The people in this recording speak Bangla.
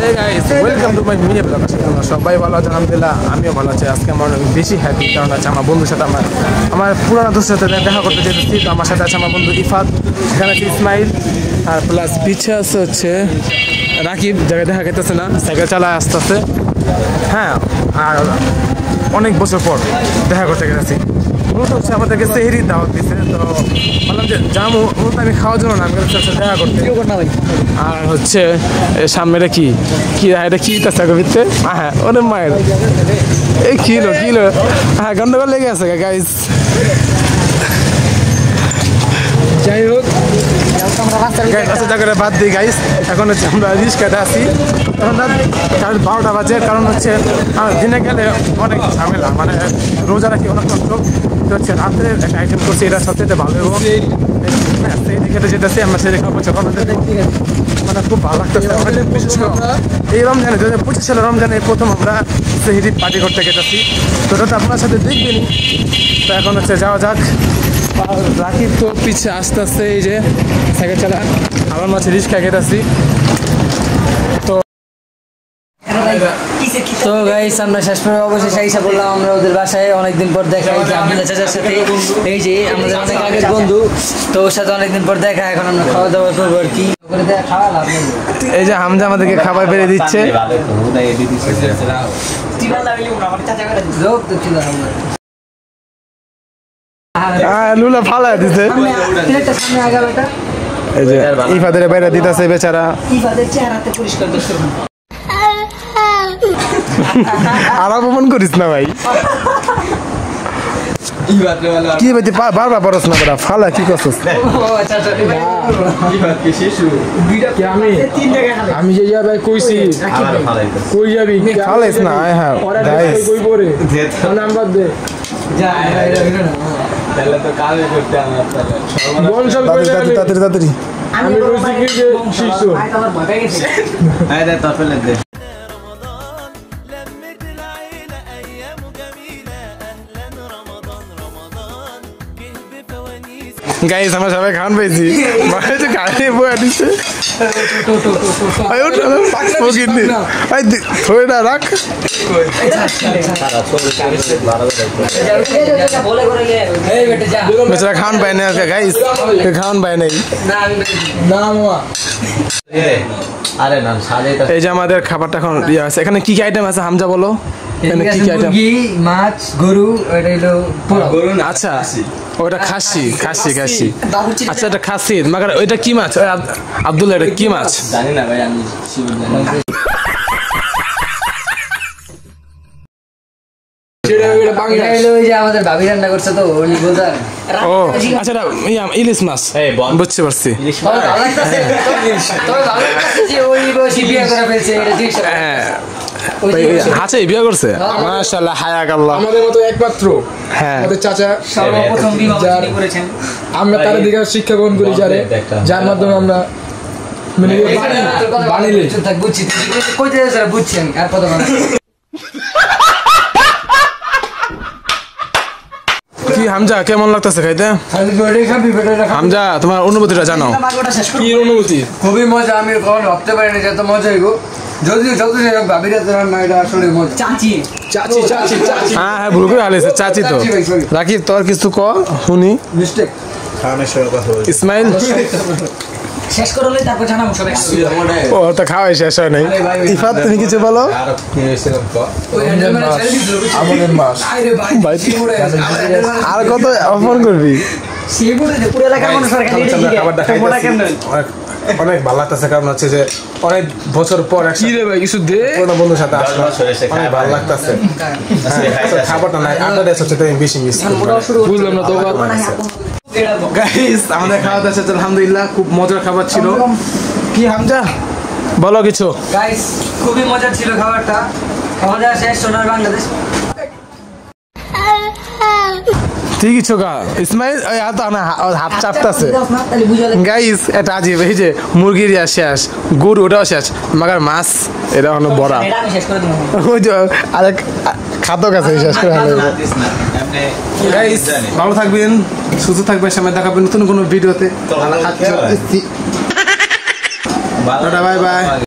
Hey guys, welcome to my mini vlog. সবাই ভালো আছেন আলহামদুলিল্লাহ, আমিও ভালো আছি। আজকে আমার অনেক বেশি হ্যাপি, কারণ আছে আমার বন্ধুর সাথে আমার পুরানো দোস্তের সাথে দেখা করতে যেতেছি। তো আমার সাথে আছে আমার বন্ধু ইফাত, এখানে আছে ইসমাইল, আর প্লাস পিছে আছে হচ্ছে রাকিব, জায়গায় দেখা গেতেছে না, সাইকেল চালায় আসতেছে। হ্যাঁ, আর অনেক বছর পর দেখা করতে গেছি। মূলত হচ্ছে আমাদেরকে সেহরির দাওয়াত দিচ্ছে, তো বললাম যে যাবো, মূলত আমি খাওয়ার জন্য না, আমি দেখা করতে। আর হচ্ছে সামনে কি কি এটা কি ভিত্তে, হ্যাঁ ওদের মায়ের এই কিলো হ্যাঁ গন্ডগোল লেগে আছে গাইস। যাই হোক, বাদ দিই গাইস, এখন হচ্ছে আমরা রিস্কাতে আছি। এখন রাত 12টা বাজে, কারণ হচ্ছে দিনে গেলে অনেক ঝামেলা, মানে রোজা রাখি অনেক কষ্ট হচ্ছে। রাত্রে একটা আইটেম করছি, এটা সবচেয়ে ভালো এবং সেই দিকে যেতেছি আমরা, সেই দেখা পাচ্ছি মানে খুব ভালো লাগতেছে। বিশেষ করে এই রমজানে 2025 সালের রমজানে প্রথম আমরা সেহরি পার্টি করতে গেতেছি, তো ওটা তো আপনার সাথে দেখবেন। তো এখন হচ্ছে যাওয়া যাক। রাকিব তো পিছে আস্তে আস্তে এই যে সাইকেল চালা, আমার মাঝে রিস্কা গেতেছি। তো গাইস, আমরা শেষ পর্যন্ত অবশেষে আইসা বললাম আমরা ওদের বাসায়। অনেকদিন পর দেখা, এই যে আব্দুল্লাহ চাচার সাথে, এই যে আমাদের অনেক আগের বন্ধু, তো ওর সাথে অনেকদিন পর দেখা। এখন আমরা খাওয়া দাওয়া করবো আর কি। এই যে হামজা আমাদেরকে খাবার বেড়ে দিচ্ছে। লুলা ফালা দিতে, এই যে ইফাদের বাইরে দিতেছে বেচারা। আর অপমান করিস না ভাই, কি ভাই বারবার পড়াস না বেটা, ফালা কি করছিস? আমি যে যাবে কইছি, কই যাবি ফালাইস না। হ্যাঁ গাইস, কই পড়ে নাম্বার দে তাড়াতাড়ি। আমি কইছি কি যে শিশু আয় দে তোর ফেলে দে। গাইস, আমরা সবাই খান পেয়েছি, গাড়ি বয়ে দিচ্ছে। রাখ বেচারা খাওয়ান পায় না গাইস, খাওয়ান পায় নাই। এই যে আমাদের খাবারটা এখন ইয়ে আছে। এখানে কি কি আইটেম আছে হামজা বলো? মুরগি, মাছ, গরু, আচ্ছা ওটা খাসি। আচ্ছা এটা খাসি, মাগার ওইটা কি মাছ আব্দুল্লাহ? এটা কি মাছ জানি না ভাই, আমি আমাদের ভাবি রান্না করছে, তো ও আচ্ছা ইলিশ মাছ, বুঝতে পারছি। আচ্ছা বিয়ে করছে, মাশাআল্লাহ, হায়াকাল্লাহ। আমাদের মতো একমাত্র আমাদের চাচা সর্বপ্রথম বিবাহ করেছেন। আমরা তার দিকে শিক্ষা গ্রহণ করি, যার মাধ্যমে আমরা বুঝছেন। আর কত কি হামজা কেমন লাগতেছে খাইতে? হামজা তোমার অনুভূতিটা জানো? কি অনুভূতি? খুবই মজা, আমি কখনো ভাবতে পারিনি যে এত মজা হইব। হ্যাঁ ভুল করে হারিয়েছে চাচি। তো রাকিব তোর কিছু ক শুনি। ইসমাইল ও তো খাওয়াই শেষ হয় নাই। ইফাত তুমি কিছু বলো? আর কত অপমান করবি? অনেক ভালো লাগতেছে, কারণ হচ্ছে যে অনেক বছর পর কিছু বন্ধুর সাথে আসলাম, অনেক ভালো লাগতেছে। খাবারটা নাই, আড্ডা হচ্ছে বেশি মিস বুঝলাম না তো। গাইস, আমাদের খাওয়া দাওয়া শেষ আলহামদুলিল্লাহ, খুব মজার খাবার ছিল। কি হামজা বলো কিছু? গাইস, খুবই মজা ছিল খাবারটা, মজা শেষ। সোনার বাংলাদেশ ঠিকই ছোকা। ইসমাইল হাত চাপতেছে গাইস, এটা আজিব। এই যে মুরগির শেষ, গরু ওটাও শেষ, মাগার মাছ এটা হলো বড়া। ওই যে আরেক খাদ্য কাছে শেষ করে গাইস, ভালো থাকবেন, সুস্থ থাকবেন, সামনে দেখাবেন নতুন কোনো ভিডিওতে। Bye bye.